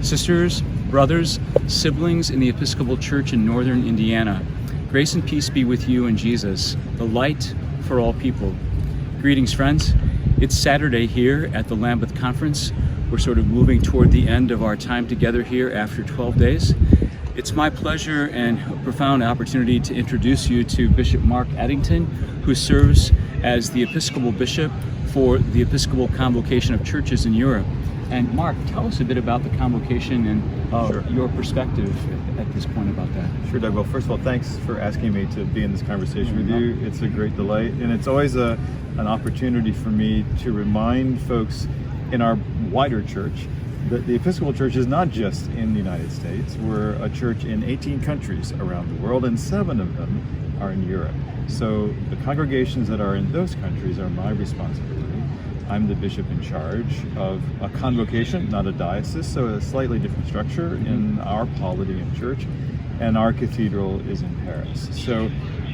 Sisters, brothers, siblings in the Episcopal Church in Northern Indiana, grace and peace be with you in Jesus, the light for all people. Greetings, friends. It's Saturday here at the Lambeth Conference. We're sort of moving toward the end of our time together here after 12 days. It's my pleasure and a profound opportunity to introduce you to Bishop Mark Edington, who serves as the Episcopal Bishop for the Episcopal Convocation of Churches in Europe. And Mark, tell us a bit about the convocation and your perspective at this point about that. Sure, Doug. Well, first of all, thanks for asking me to be in this conversation with you. It's a great delight, and it's always an opportunity for me to remind folks in our wider church that the Episcopal Church is not just in the United States. We're a church in 18 countries around the world, and 7 of them are in Europe. So the congregations that are in those countries are my responsibility. I'm the bishop in charge of a convocation, not a diocese, so a slightly different structure in our polity and church, and our cathedral is in Paris. So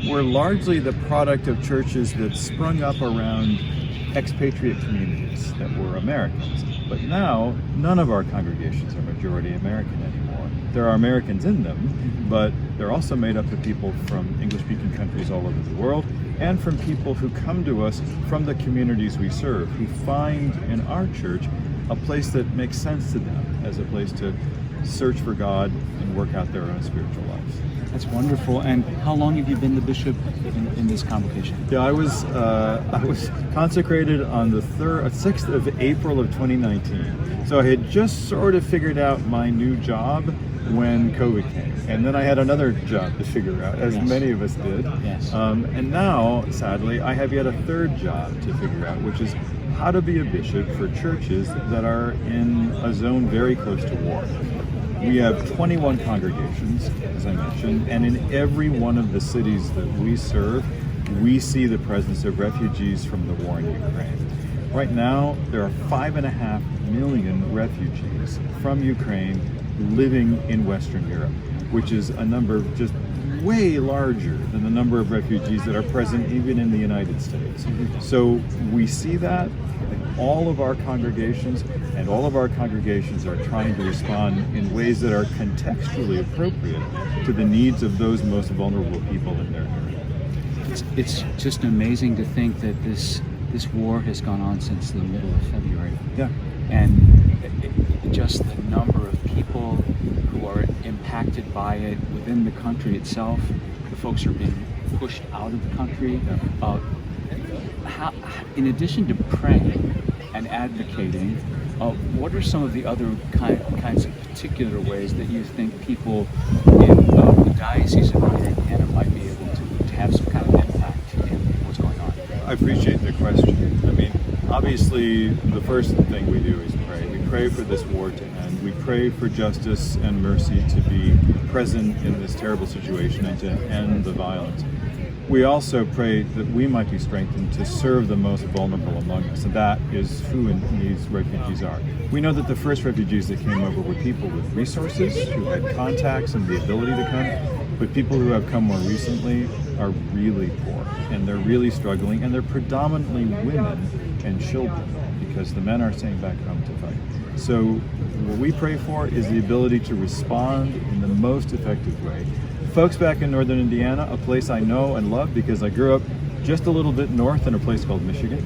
we're largely the product of churches that sprung up around expatriate communities that were Americans. But now, none of our congregations are majority American anymore. There are Americans in them, but they're also made up of people from English-speaking countries all over the world, and from people who come to us from the communities we serve, who find in our church a place that makes sense to them as a place to search for God and work out their own spiritual lives. That's wonderful. And how long have you been the bishop in this convocation? Yeah, I was consecrated on the 6th of April of 2019. So I had just sort of figured out my new job when COVID came. And then I had another job to figure out, as many of us did. Yes. And now, sadly, I have yet a third job to figure out, which is how to be a bishop for churches that are in a zone very close to war. We have 21 congregations, as I mentioned, and in every one of the cities that we serve, we see the presence of refugees from the war in Ukraine. Right now, there are 5.5 million refugees from Ukraine living in Western Europe, which is a number just way larger than the number of refugees that are present even in the United States. So we see that in all of our congregations, and all of our congregations are trying to respond in ways that are contextually appropriate to the needs of those most vulnerable people in their area. It's just amazing to think that this war has gone on since the middle of February. Yeah. And just the number of people who are impacted by it within the country itself. The folks are being pushed out of the country. In addition to praying and advocating, what are some of the other kinds of particular ways that you think people in the Diocese of Northern Indiana might be able to have some kind of impact in what's going on? I appreciate the question. I mean, obviously, the first thing we do is pray. We pray for this war to end. We pray for justice and mercy to be present in this terrible situation and to end the violence. We also pray that we might be strengthened to serve the most vulnerable among us, and that is who these refugees are. We know that the first refugees that came over were people with resources, who had contacts and the ability to come, but people who have come more recently are really poor, and they're really struggling, and they're predominantly women and children, because the men are staying back home to fight. So what we pray for is the ability to respond in the most effective way. Folks back in Northern Indiana, a place I know and love because I grew up just a little bit north in a place called Michigan,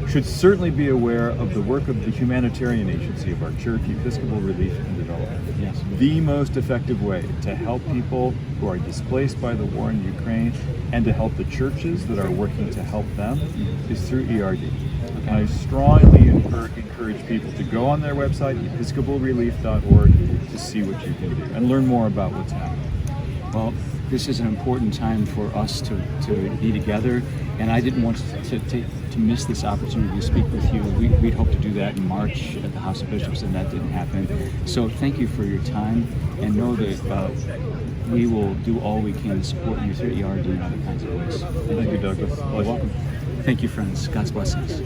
should certainly be aware of the work of the humanitarian agency of our church, Episcopal Relief and Development. Yes. The most effective way to help people who are displaced by the war in Ukraine and to help the churches that are working to help them is through ERD. Okay. I strongly encourage people to go on their website, episcopalrelief.org, to see what you can do and learn more about what's happening. Well, this is an important time for us to be together, and I didn't want to miss this opportunity to speak with you. We'd hoped to do that in March at the House of Bishops, and that didn't happen. So thank you for your time, and know that we will do all we can to support you through ERD and other kinds of ways. Thank you, Douglas. You're welcome. Thank you, friends. God's blessings.